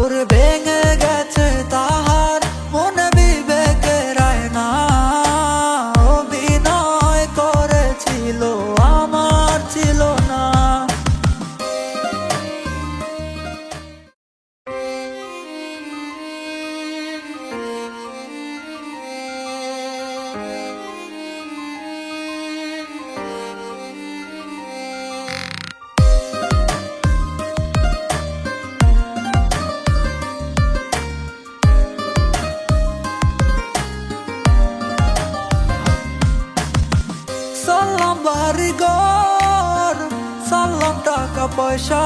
ওরে ভেঙে গেছে তাহার মনে বিবেকের আয়না, অভিনয় করেছিল আমার ছিল না। সালাম বাড়িঘর, সালাম টাকা পয়সা,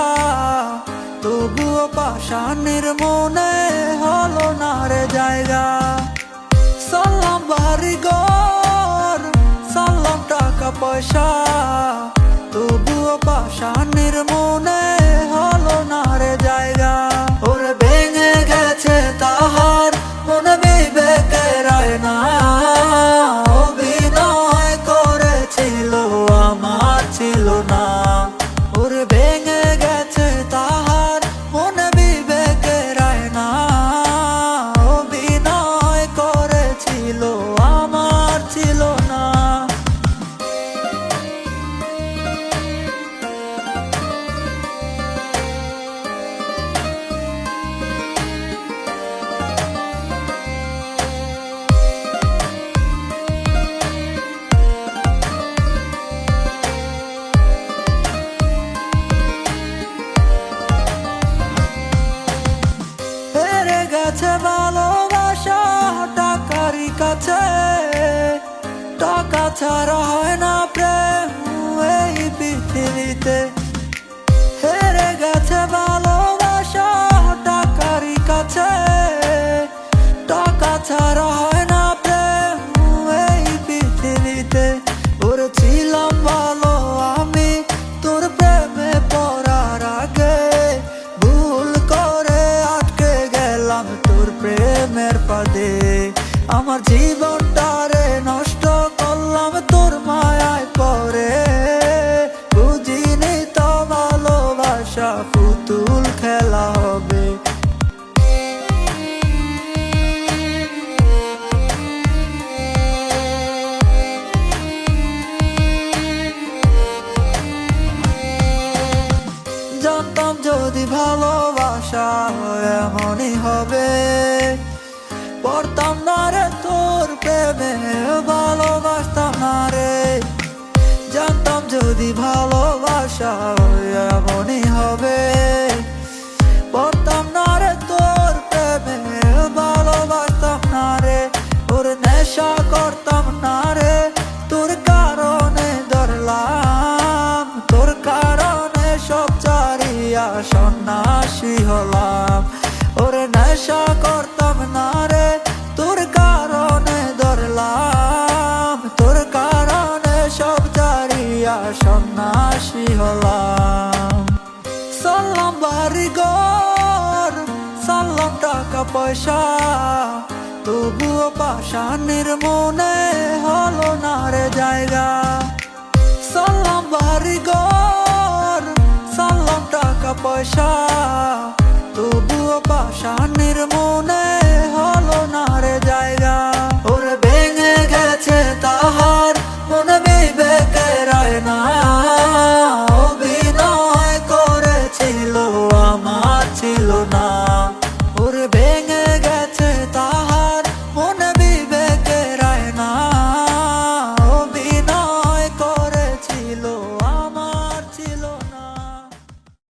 তবুও পাষাণের মনে হলো না রে জায়গা। সালাম বাড়িঘর, সালাম টাকা পয়সা, তবুও পাষাণের মনে হলো না রে জায়গা। ওরে ভেঙে গেছে তাহার মনে বিবেকের আয়না, অভিনয় করেছিল আমার ছিল না। ওরে ভেঙে গেছে তাহার মনে বিবেকের আয়না, অভিনয় করেছিল আমার ছিল না। হেরে গেছে ভালোবাসা টাকারই কাছে, টাকা ছাড়া হয় না প্রেম এই পৃথিবীতে। হেরে গেছে ভালোবাসা টাকারই কাছে, টাকা ছাড়া হয় না প্রেম এই পৃথিবীতে। ওরে ছিলাম ভালো আমি তোর প্রেমে পড়ার আগে, ভুল করে আটকে গেলাম তোর প্রেমের ফাঁদে। আমার জীবনটারে নষ্ট করলাম তোর মায়ায় পড়ে, বুঝিনি তো ভালোবাসা পুতুল খেলা হবে। জানতাম যদি ভালোবাসা এমনই হবে, পড়তাম না রে তোর প্রেমে, ভালোবাসতাম না রে। জানতাম যদি ভালোবাসা এমনই হবে, পড়তাম না রে তোর প্রেমে, ভালোবাসতাম না রে। ওর নেশা করতাম না রে, তোর কারণে ধরলাম, তোর কারণে সব ছাড়িয়া সন্ন্যাসী হলাম। ওরে নেশা করতাম না রে, তোর কারণে ধরলাম, তোর কারণে সব ছাড়িয়া সন্ন্যাসী হলাম। সালাম বাড়িঘর, সালাম টাকা পয়সা, তবুও পাষাণের মনে হলো না রে জায়গা। সালাম বাড়িঘর, সালাম টাকা পয়সা, তবুও পাষাণের মনে হলো না রে জায়গা। ওরে ভেঙে গেছে তাহার মনে বিবেকের আয়না, অভিনয় করেছিল আমার ছিল না।